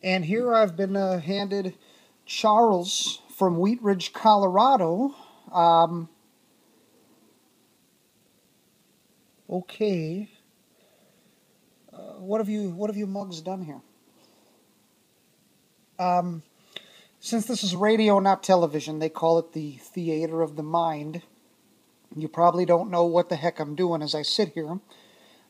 And here I've been handed Charles from Wheat Ridge, Colorado. Um, okay, what have you mugs done here? Um, since this is radio, not television, they call it the theater of the mind. You probably don't know what the heck I'm doing as I sit here,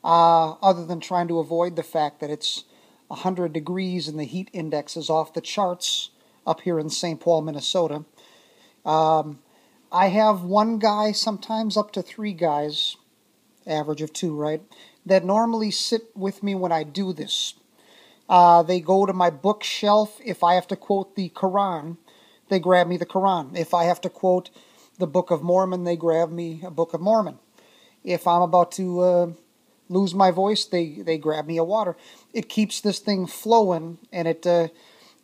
other than trying to avoid the fact that it's 100 degrees and the heat index is off the charts up here in St. Paul, Minnesota. Um, I have one guy, sometimes up to three guys, average of two, right, that normally sit with me when I do this. They go to my bookshelf. If I have to quote the Quran, they grab me the Quran. If I have to quote the Book of Mormon, they grab me a Book of Mormon. If I'm about to lose my voice, they grab me a water. It keeps this thing flowing, and it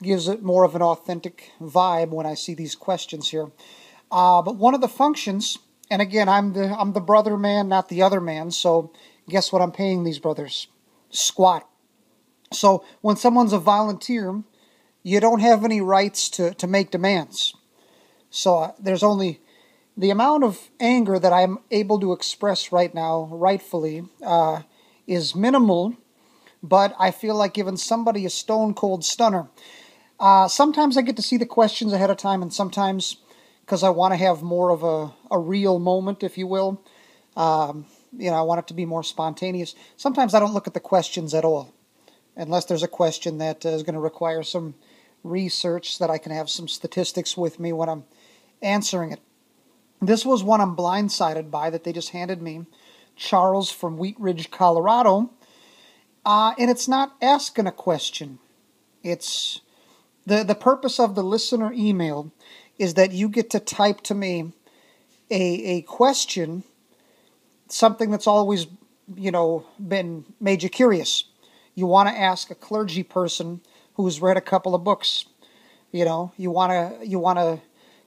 gives it more of an authentic vibe when I see these questions here. But one of the functions, and again, I'm the brother man, not the other man. So guess what I'm paying these brothers? Squat. So when someone's a volunteer, you don't have any rights to make demands. So there's only the amount of anger that I'm able to express right now, rightfully, is minimal. But I feel like giving somebody a stone cold stunner. Sometimes I get to see the questions ahead of time, and sometimes because I want to have more of a real moment, if you will. I want it to be more spontaneous. Sometimes I don't look at the questions at all, unless there's a question that is going to require some research, so that I can have some statistics with me when I'm answering it. This was one I'm blindsided by that they just handed me. Charles from Wheat Ridge, Colorado. And it's not asking a question. It's the purpose of the listener email is that you get to type to me a question, something that's always, been made you curious. You want to ask a clergy person who's read a couple of books. You want to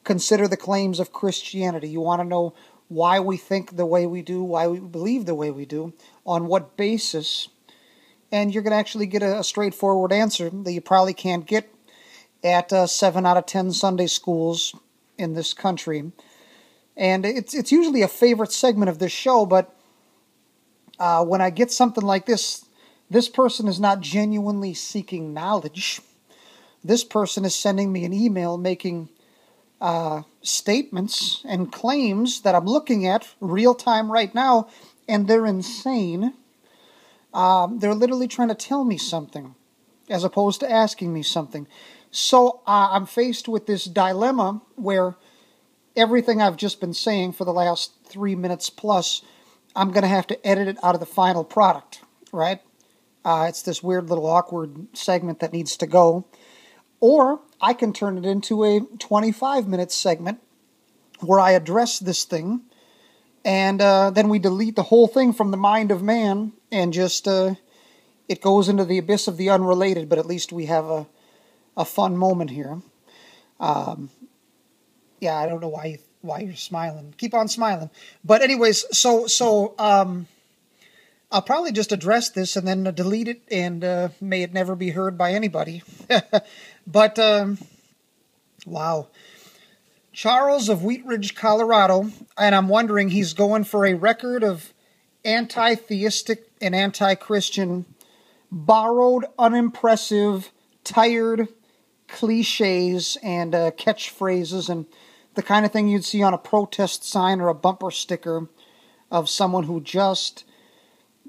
consider the claims of Christianity. You want to know why we think the way we do, why we believe the way we do, on what basis. And you're going to actually get a straightforward answer that you probably can't get at 7 out of 10 Sunday schools in this country. And it's usually a favorite segment of this show, but when I get something like this person is not genuinely seeking knowledge. This person is sending me an email making statements and claims that I'm looking at real time right now, and they're insane. They're literally trying to tell me something as opposed to asking me something. So I'm faced with this dilemma where everything I've just been saying for the last 3 minutes plus, I'm going to have to edit it out of the final product, right? It's this weird little awkward segment that needs to go. Or I can turn it into a 25-minute segment where I address this thing, and then we delete the whole thing from the mind of man, and just it goes into the abyss of the unrelated, but at least we have a fun moment here. Yeah, I don't know why you're smiling. Keep on smiling. But anyways, so I'll probably just address this and then delete it, and may it never be heard by anybody. But, wow. Charles of Wheat Ridge, Colorado, and I'm wondering, he's going for a record of anti-theistic and anti-Christian, borrowed, unimpressive, tired cliches and catchphrases, and the kind of thing you'd see on a protest sign or a bumper sticker of someone who just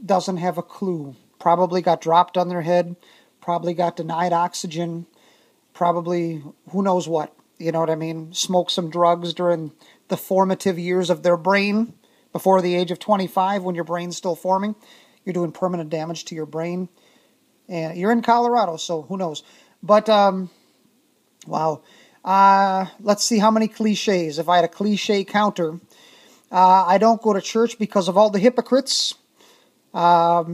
doesn't have a clue. Probably got dropped on their head, probably got denied oxygen, probably who knows what, you know what I mean? Smoked some drugs during the formative years of their brain before the age of 25 when your brain's still forming. You're doing permanent damage to your brain. And you're in Colorado, so who knows? But, wow. Let's see how many cliches. If I had a cliche counter, I don't go to church because of all the hypocrites. Blah,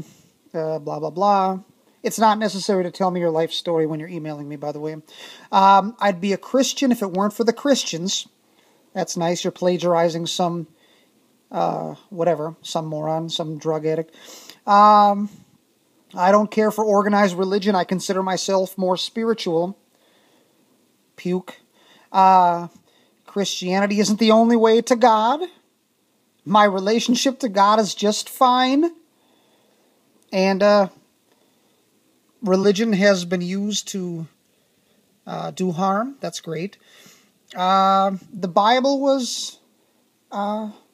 blah, blah. It's not necessary to tell me your life story when you're emailing me, by the way. I'd be a Christian if it weren't for the Christians. That's nice. You're plagiarizing some, some moron, some drug addict. I don't care for organized religion. I consider myself more spiritual. Puke. Christianity isn't the only way to God. My relationship to God is just fine. And religion has been used to do harm. That's great. The Bible was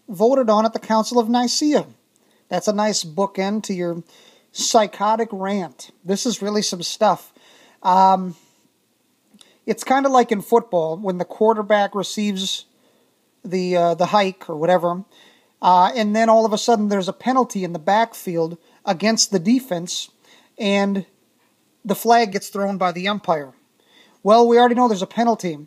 voted on at the Council of Nicaea. That's a nice bookend to your psychotic rant. This is really some stuff. It's kind of like in football when the quarterback receives the hike or whatever, and then all of a sudden there's a penalty in the backfield against the defense, and the flag gets thrown by the umpire. Well, we already know there's a penalty,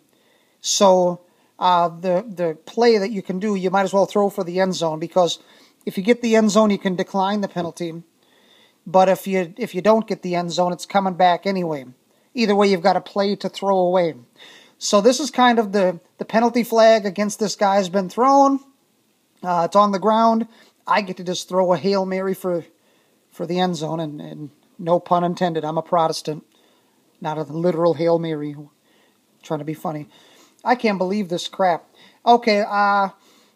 so the play that you can do, you might as well throw for the end zone, because if you get the end zone, you can decline the penalty. But if you don't get the end zone, it's coming back anyway. Either way, you've got a play to throw away. So this is kind of the penalty flag against this guy has been thrown. It's on the ground. I get to just throw a Hail Mary for the end zone, and no pun intended. I'm a Protestant, not a literal Hail Mary. I'm trying to be funny. I can't believe this crap. Okay,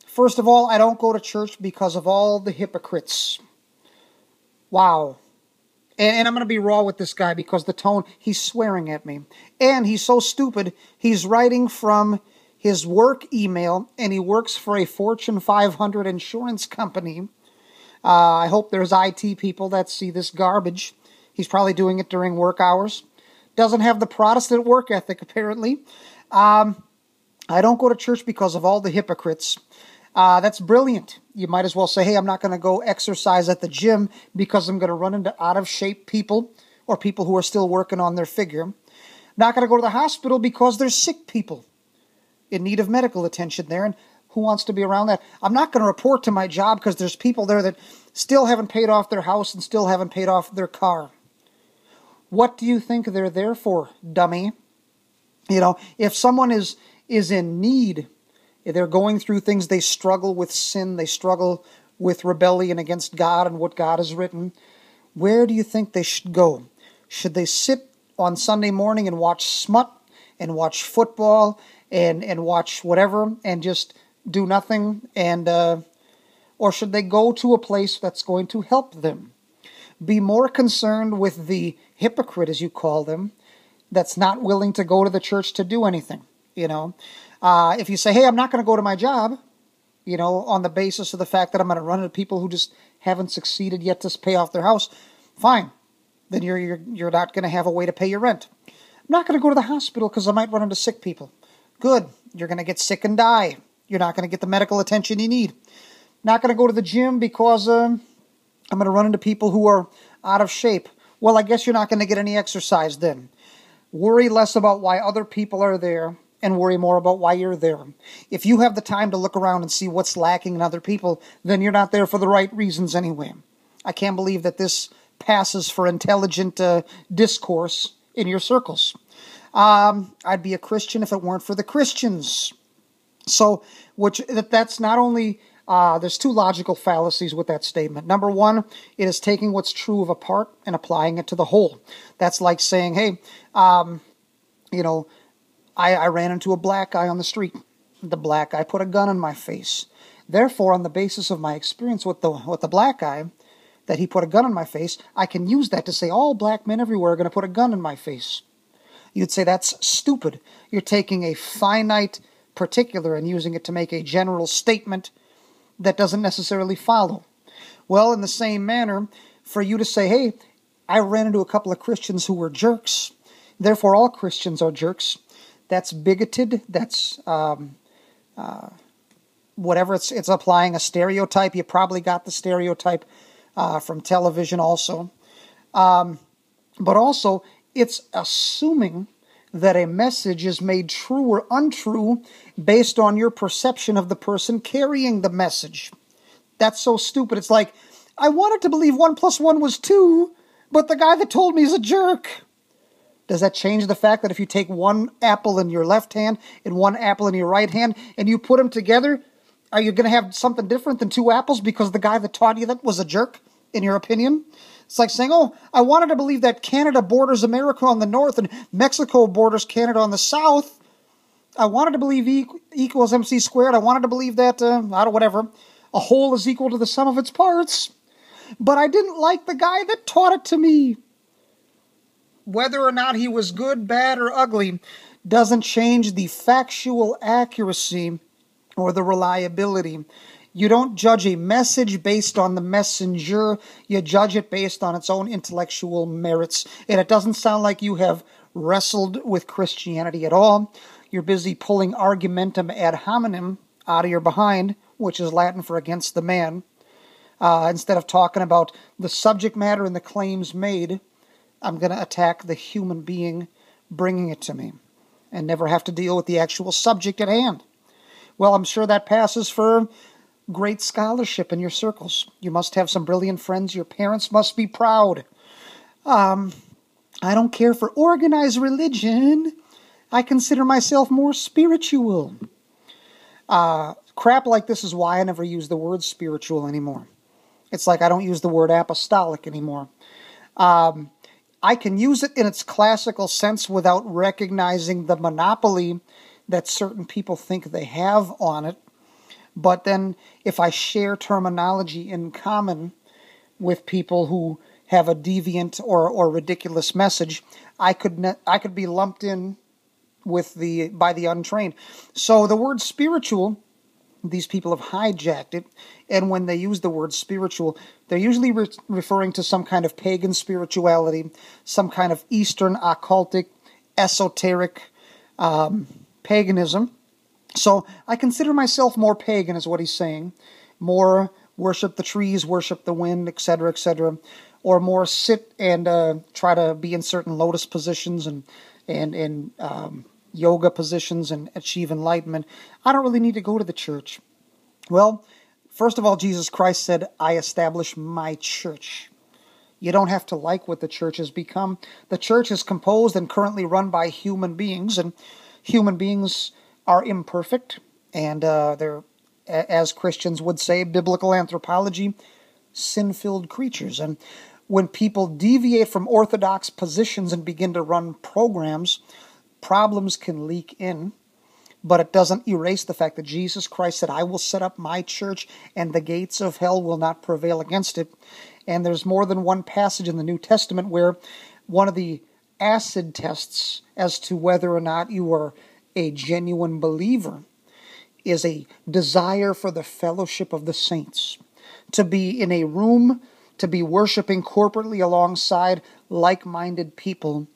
first of all, I don't go to church because of all the hypocrites. Wow. And I'm going to be raw with this guy because the tone, he's swearing at me. And he's so stupid, he's writing from his work email, and he works for a Fortune 500 insurance company. I hope there's IT people that see this garbage. He's probably doing it during work hours. Doesn't have the Protestant work ethic, apparently. I don't go to church because of all the hypocrites. That's brilliant. You might as well say, hey, I'm not going to go exercise at the gym because I'm going to run into out-of-shape people or people who are still working on their figure. Not going to go to the hospital because there's sick people in need of medical attention there, and who wants to be around that? I'm not going to report to my job because there's people there that still haven't paid off their house and still haven't paid off their car. What do you think they're there for, dummy? You know, if someone is in need, they're going through things, they struggle with sin, they struggle with rebellion against God and what God has written, where do you think they should go? Should they sit on Sunday morning and watch smut and watch football and watch whatever and just do nothing? Or should they go to a place that's going to help them? Be more concerned with the hypocrite, as you call them, that's not willing to go to the church to do anything, you know. If you say, hey, I'm not going to go to my job, you know, on the basis of the fact that I'm going to run into people who just haven't succeeded yet to pay off their house, fine. Then you're not going to have a way to pay your rent. I'm not going to go to the hospital because I might run into sick people. Good. You're going to get sick and die. You're not going to get the medical attention you need. Not going to go to the gym because I'm going to run into people who are out of shape. Well, I guess you're not going to get any exercise then. Worry less about why other people are there and worry more about why you're there. If you have the time to look around and see what's lacking in other people, then you're not there for the right reasons anyway. I can't believe that this passes for intelligent discourse in your circles. I'd be a Christian if it weren't for the Christians. So, that's not only, there's two logical fallacies with that statement. Number one, it is taking what's true of a part and applying it to the whole. That's like saying, hey, you know, I ran into a black guy on the street. The black guy put a gun in my face. Therefore, on the basis of my experience with the black guy, that he put a gun in my face, I can use that to say all black men everywhere are going to put a gun in my face. You'd say that's stupid. You're taking a finite particular and using it to make a general statement that doesn't necessarily follow. Well, in the same manner, for you to say, hey, I ran into a couple of Christians who were jerks, therefore all Christians are jerks, that's bigoted, that's whatever, it's applying a stereotype. You probably got the stereotype from television also. But also, it's assuming that a message is made true or untrue based on your perception of the person carrying the message. That's so stupid. It's like, I wanted to believe 1 + 1 was 2, but the guy that told me is a jerk. Does that change the fact that if you take one apple in your left hand and one apple in your right hand and you put them together, are you going to have something different than two apples because the guy that taught you that was a jerk, in your opinion? It's like saying, oh, I wanted to believe that Canada borders America on the north and Mexico borders Canada on the south. I wanted to believe E equals MC squared. I wanted to believe that, I don't whatever, a whole is equal to the sum of its parts. But I didn't like the guy that taught it to me. Whether or not he was good, bad, or ugly doesn't change the factual accuracy or the reliability. You don't judge a message based on the messenger. You judge it based on its own intellectual merits. And it doesn't sound like you have wrestled with Christianity at all. You're busy pulling argumentum ad hominem out of your behind, which is Latin for against the man. Instead of talking about the subject matter and the claims made, I'm going to attack the human being bringing it to me and never have to deal with the actual subject at hand. Well, I'm sure that passes for great scholarship in your circles. You must have some brilliant friends. Your parents must be proud. I don't care for organized religion. I consider myself more spiritual. Crap like this is why I never use the word spiritual anymore. It's like I don't use the word apostolic anymore. I can use it in its classical sense without recognizing the monopoly that certain people think they have on it. But then if I share terminology in common with people who have a deviant or ridiculous message, I could be lumped in with by the untrained. So the word spiritual, these people have hijacked it, and when they use the word spiritual, they're usually referring to some kind of pagan spirituality, some kind of Eastern occultic, esoteric paganism. So I consider myself more pagan, is what he's saying. More worship the trees, worship the wind, etc., etc., or more sit and try to be in certain lotus positions and yoga positions and achieve enlightenment. I don't really need to go to the church. Well, first of all, Jesus Christ said, I establish my church. You don't have to like what the church has become. The church is composed and currently run by human beings, and human beings are imperfect, and they're, as Christians would say, biblical anthropology, sin-filled creatures. And when people deviate from orthodox positions and begin to run programs, problems can leak in, but it doesn't erase the fact that Jesus Christ said, I will set up my church and the gates of hell will not prevail against it. And there's more than one passage in the New Testament where one of the acid tests as to whether or not you are a genuine believer is a desire for the fellowship of the saints, to be in a room, to be worshiping corporately alongside like-minded people.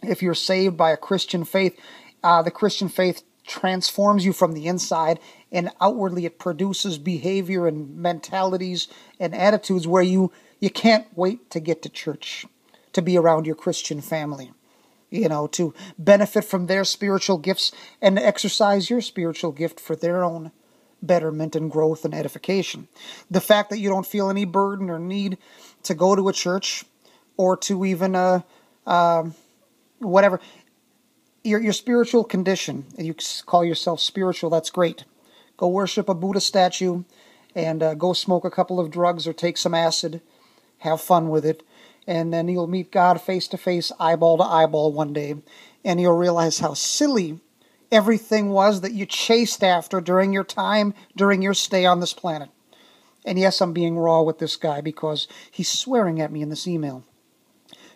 If you're saved by a Christian faith, the Christian faith transforms you from the inside, and outwardly it produces behavior and mentalities and attitudes where you can't wait to get to church, to be around your Christian family, to benefit from their spiritual gifts and exercise your spiritual gift for their own betterment and growth and edification. The fact that you don't feel any burden or need to go to a church or to even whatever, your spiritual condition, and you call yourself spiritual, that's great. Go worship a Buddha statue and go smoke a couple of drugs or take some acid. Have fun with it. And then you'll meet God face to face, eyeball to eyeball one day. And you'll realize how silly everything was that you chased after during your time, during your stay on this planet. And yes, I'm being raw with this guy because he's swearing at me in this email.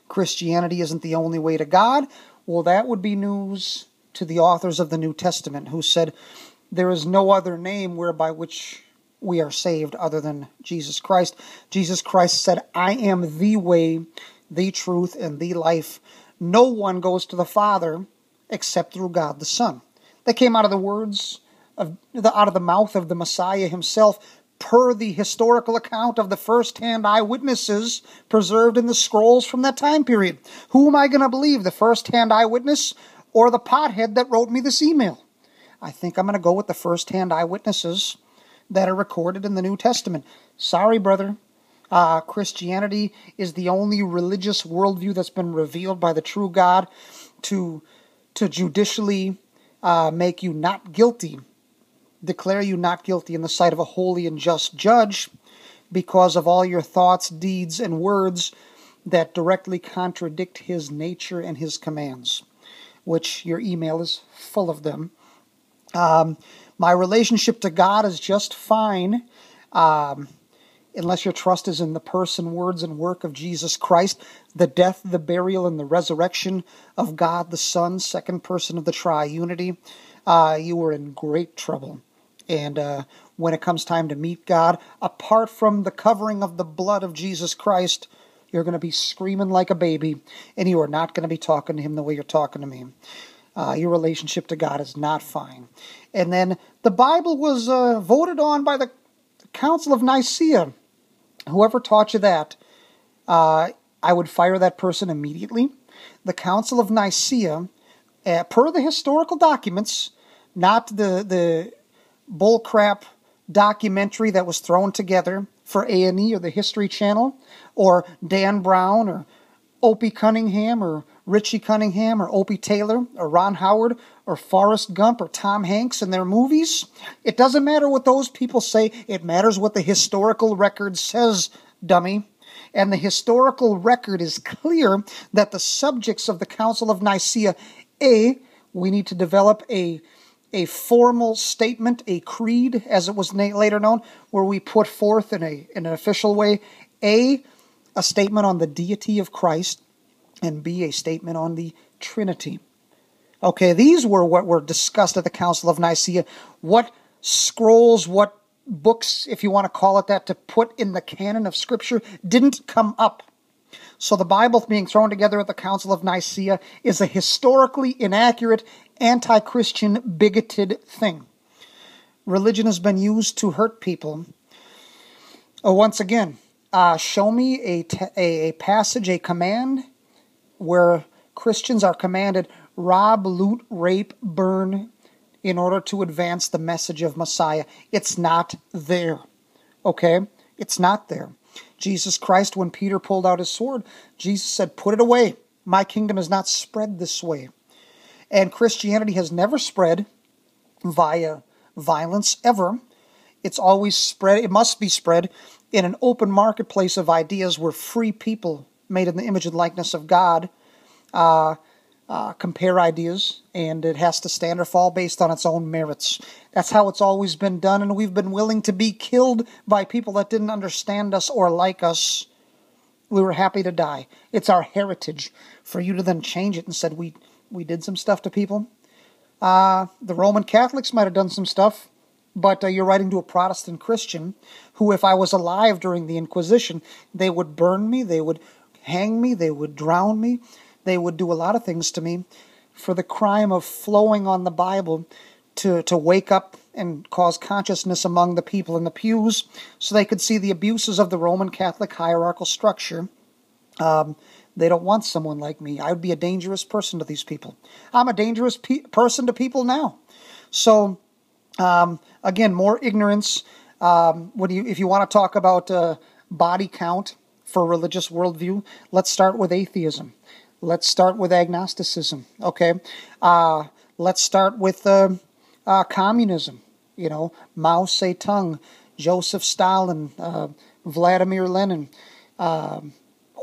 Christianity isn't the only way to God. Well, that would be news to the authors of the New Testament, who said there is no other name whereby which we are saved other than Jesus Christ. Jesus Christ said, I am the way, the truth, and the life. No one goes to the Father except through God the Son. That came out of the words out of the mouth of the Messiah himself, per the historical account of the first-hand eyewitnesses preserved in the scrolls from that time period. Who am I going to believe, the first-hand eyewitness or the pothead that wrote me this email? I think I'm going to go with the first-hand eyewitnesses that are recorded in the New Testament. Sorry, brother. Christianity is the only religious worldview that's been revealed by the true God to judicially make you not guilty, declare you not guilty in the sight of a holy and just judge. because of all your thoughts, deeds, and words that directly contradict his nature and his commands, which your email is full of them. My relationship to God is just fine, unless your trust is in the person, words, and work of Jesus Christ, the death, the burial, and the resurrection of God the Son, second person of the triunity. You are in great trouble. And when it comes time to meet God, apart from the covering of the blood of Jesus Christ, you're going to be screaming like a baby, and you are not going to be talking to him the way you're talking to me. Your relationship to God is not fine. And then the Bible was voted on by the Council of Nicaea. Whoever taught you that, I would fire that person immediately. The Council of Nicaea, per the historical documents, not the bullcrap documentary that was thrown together for A&E or the History Channel, or Dan Brown, or Opie Cunningham, or Richie Cunningham, or Opie Taylor, or Ron Howard, or Forrest Gump, or Tom Hanks in their movies. It doesn't matter what those people say. It matters what the historical record says, dummy. And the historical record is clear that the subjects of the Council of Nicaea, we need to develop a formal statement, a creed, as it was later known, where we put forth in an official way, A, a statement on the deity of Christ, and B, a statement on the Trinity. Okay, these were what were discussed at the Council of Nicaea. What scrolls, what books, if you want to call it that, to put in the canon of Scripture didn't come up. So the Bible being thrown together at the Council of Nicaea is a historically inaccurate, anti-Christian, bigoted thing. Religion has been used to hurt people. Once again, show me a passage, a command, where Christians are commanded, rob, loot, rape, burn, in order to advance the message of Messiah. It's not there. Okay? It's not there. Jesus Christ, when Peter pulled out his sword, Jesus said, put it away. My kingdom is not spread this way. And Christianity has never spread via violence, ever. It's always spread, it must be spread in an open marketplace of ideas where free people made in the image and likeness of God compare ideas, and it has to stand or fall based on its own merits. That's how it's always been done, and we've been willing to be killed by people that didn't understand us or like us. We were happy to die. It's our heritage. For you to then change it and said we did some stuff to people. The Roman Catholics might have done some stuff, but you're writing to a Protestant Christian who, if I was alive during the Inquisition, they would burn me, they would hang me, they would drown me, they would do a lot of things to me for the crime of flowing on the Bible to wake up and cause consciousness among the people in the pews so they could see the abuses of the Roman Catholic hierarchical structure. They don't want someone like me. I would be a dangerous person to these people. I'm a dangerous person to people now. So, again, more ignorance. If you want to talk about body count for religious worldview, let's start with atheism. Let's start with agnosticism. Okay, let's start with communism. You know, Mao Zedong, Joseph Stalin, Vladimir Lenin.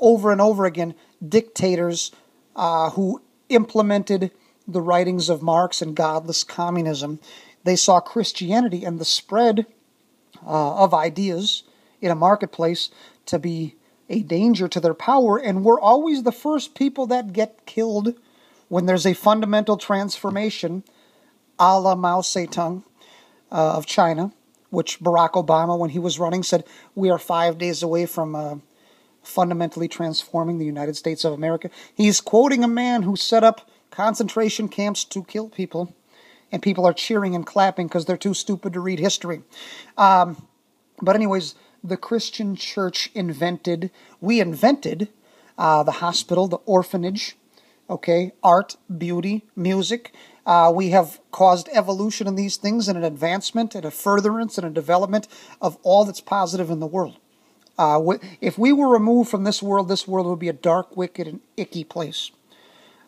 Over and over again, dictators who implemented the writings of Marx and godless communism. They saw Christianity and the spread of ideas in a marketplace to be a danger to their power, and we're always the first people that get killed when there's a fundamental transformation, a la Mao Zedong of China, which Barack Obama, when he was running, said, we are 5 days away from fundamentally transforming the United States of America. He's quoting a man who set up concentration camps to kill people, and people are cheering and clapping because they're too stupid to read history. But anyways, the Christian church we invented the hospital, the orphanage, okay, art, beauty, music. We have caused evolution in these things and an advancement and a furtherance and a development of all that's positive in the world. If we were removed from this world would be a dark, wicked, and icky place.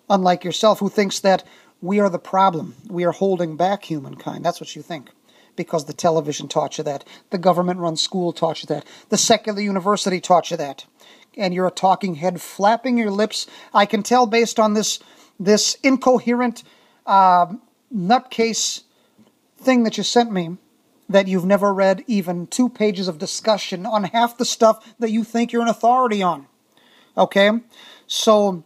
Unlike yourself, who thinks that we are the problem. We are holding back humankind. That's what you think. because the television taught you that. The government-run school taught you that. The secular university taught you that. And you're a talking head flapping your lips. I can tell based on this incoherent nutcase thing that you sent me that you've never read even 2 pages of discussion on half the stuff that you think you're an authority on. Okay? So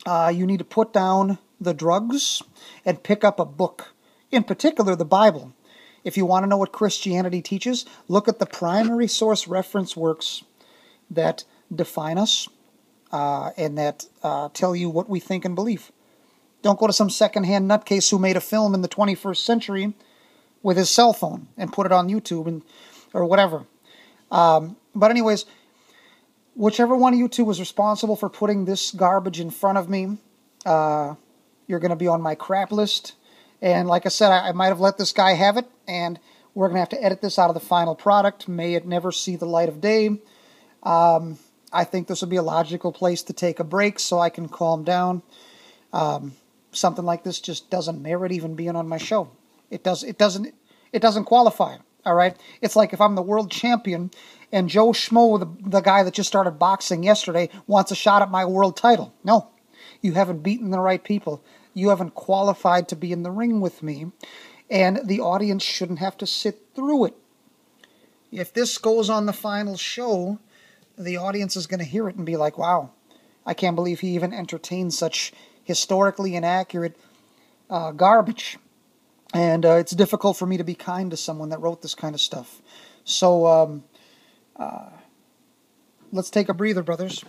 you need to put down the drugs and pick up a book. In particular, the Bible. If you want to know what Christianity teaches, look at the primary source reference works that define us and that tell you what we think and believe. Don't go to some second-hand nutcase who made a film in the 21st century with his cell phone and put it on YouTube or whatever. But anyways, whichever one of you two was responsible for putting this garbage in front of me, you're going to be on my crap list. And like I said, I might have let this guy have it, and we're going to have to edit this out of the final product. May it never see the light of day. I think this would be a logical place to take a break so I can calm down. Something like this just doesn't merit even being on my show. It doesn't qualify. All right. It's like if I'm the world champion and Joe Schmo, the guy that just started boxing yesterday, wants a shot at my world title. No, you haven't beaten the right people. You haven't qualified to be in the ring with me, and the audience shouldn't have to sit through it. If this goes on the final show, the audience is going to hear it and be like, wow, I can't believe he even entertained such historically inaccurate garbage. And it's difficult for me to be kind to someone that wrote this kind of stuff. So let's take a breather, brothers.